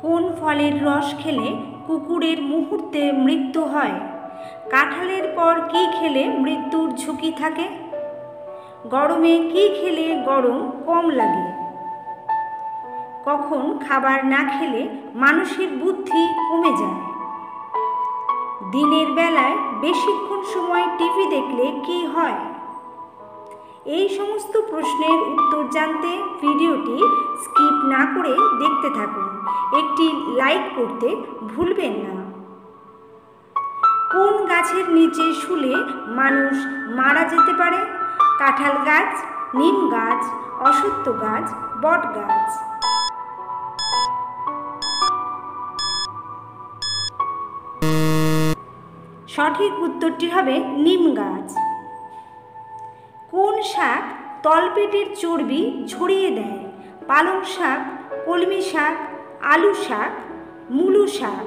কোন ফলের রস খেলে কুকুরের মুহূর্তে মৃত্যু হয়? কাঁঠালের পর কি খেলে মৃত্যুর ঝুঁকি থাকে? গরমে কি খেলে গরম কম লাগে? কখন খাবার না খেলে মানুষের বুদ্ধি কমে যায়? দিনের বেলায় বেশিক্ষণ সময় টিভি দেখলে কি হয়? এই সমস্ত প্রশ্নের উত্তর জানতে ভিডিওটি স্কিপ না করে দেখতে থাকুন। একটি লাইক করতে ভুলবেন না। কোন গাছের নিচে শুলে মানুষ মারা যেতে পারে? কাঁঠাল গাছ, নিম গাছ, অশ্বত্থ গাছ, বট গাছ। সঠিক উত্তরটি হবে নিম গাছ। কোন শাক তলপেটের চর্বি ঝরিয়ে দেয়? পালং শাক, কলমি শাক, আলু শাক, মূলো শাক।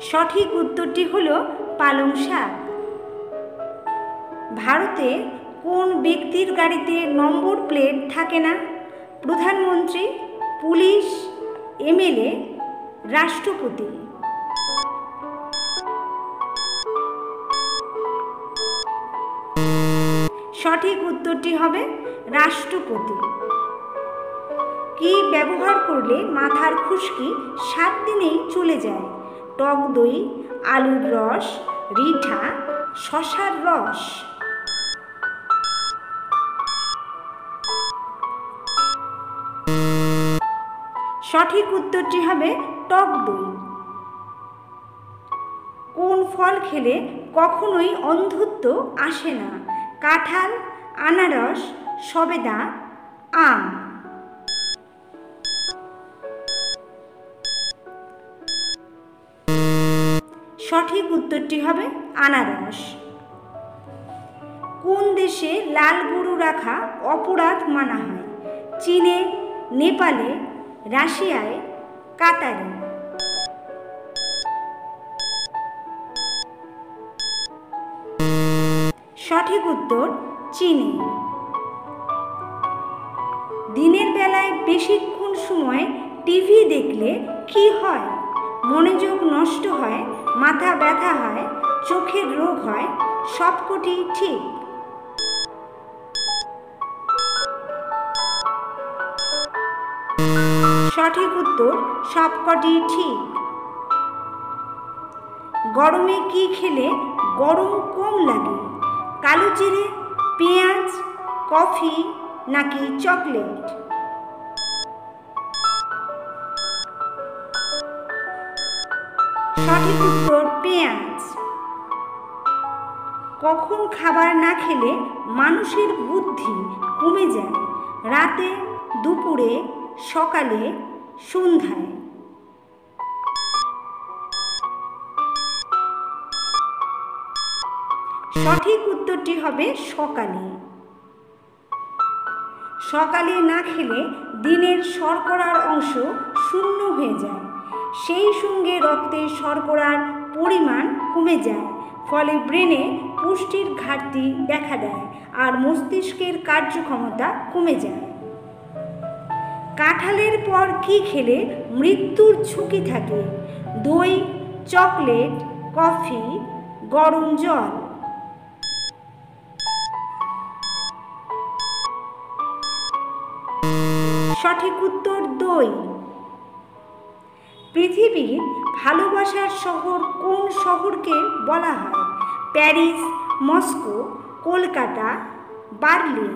সঠিক উত্তরটি হলো পালং শাক। ভারতে কোন ব্যক্তির গাড়িতে নম্বর প্লেট থাকে না? প্রধানমন্ত্রী, পুলিশ, এমএলএ, রাষ্ট্রপতি। সঠিক উত্তরটি হবে রাষ্ট্রপতি। কি ব্যবহার করলে মাথার খুশকি 7 দিনেই চলে যায়? টক দই, আলুর রস, রিঠা, শসার রস। সঠিক উত্তরটি হবে টক দই। কোন ফল খেলে কখনোই অন্ধত্ব আসে না? কাঁঠাল, আনারস, সবেদা, আম। সঠিক উত্তরটি হবে আনারস। কোন দেশে লাল গরু রাখা অপরাধ মানা হয়? চীনে, নেপালে, রাশিয়ায়, কাতারে। সঠিক উত্তর চীনে। দিনের বেলায় বেশিক্ষণ সময় টিভি দেখলে কি হয়? মনোযোগ নষ্ট হয়, মাথা ব্যথা হয়, চোখের রোগ হয়, সবকটি ঠিক। সঠিক উত্তর সবকটি ঠিক। গরমে কি খেলে গরম কম লাগে? কালো জিরে, পেঁয়াজ, কফি নাকি চকলেট? সঠিক উত্তর পেঁয়াজ। কখন খাবার না খেলে মানুষের বুদ্ধি কমে যায়? রাতে, দুপুরে, সকালে, সন্ধ্যায়। সঠিক উত্তরটি হবে সকালে। সকালে না খেলে দিনের শর্করার অংশ শূন্য হয়ে যায়, সেই সঙ্গে রক্তে শর্করার পরিমাণ কমে যায়, ফলে ব্রেনে পুষ্টির ঘাটতি দেখা দেয় আর মস্তিষ্কের কার্যক্ষমতা কমে যায়। কাঁঠালের পর কি খেলে মৃত্যুর ঝুঁকি থাকে? দই, চকলেট, কফি, গরম জল। সঠিক উত্তর দই। পৃথিবীর ভালোবাসার শহর কোন শহরকে বলা হয়? Paris, Moscow, Kolkata, Berlin.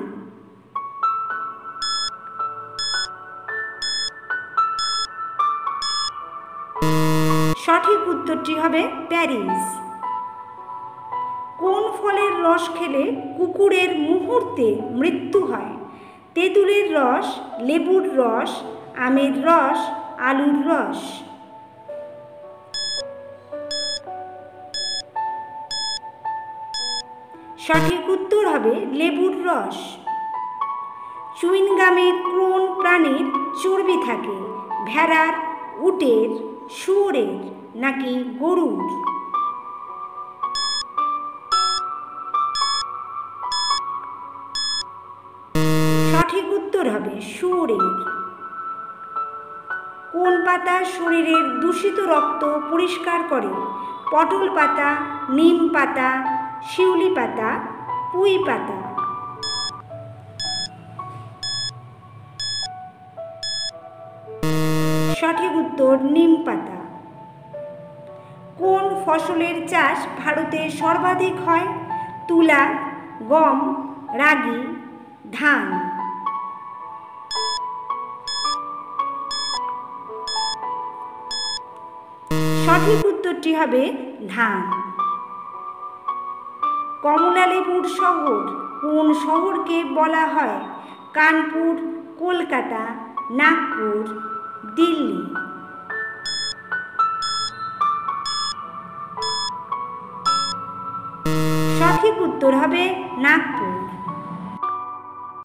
সঠিক উত্তরটি হবে প্যারিস। কোন ফলের রস খেলে কুকুরের মুহূর্তে মৃত্যু হয়? তেঁতুলের রস, লেবুর রস, আমের রস, আলুর রস। সঠিক উত্তর হবে লেবুর রস। চুইংগামে কোন প্রাণীর চর্বি থাকে? ভেড়ার, উটের, শুয়োরের নাকি গরুর? উত্তর হবে শুয়োরের। কোন পাতা শরীরের দূষিত রক্ত পরিষ্কার করে? পটল পাতা, নিম পাতা, শিউলি পাতা, পুঁই পাতা। সঠিক উত্তর নিম পাতা। কোন ফসলের চাষ ভারতে সর্বাধিক হয়? তুলা, গম, রাগি, ধান। সঠিক উত্তরটি হবে ধান। কমলালেবুর শহর কোন শহরকে বলা হয়? কানপুর, কলকাতা, নাগপুর, দিল্লি। সঠিক উত্তর হবে নাগপুর।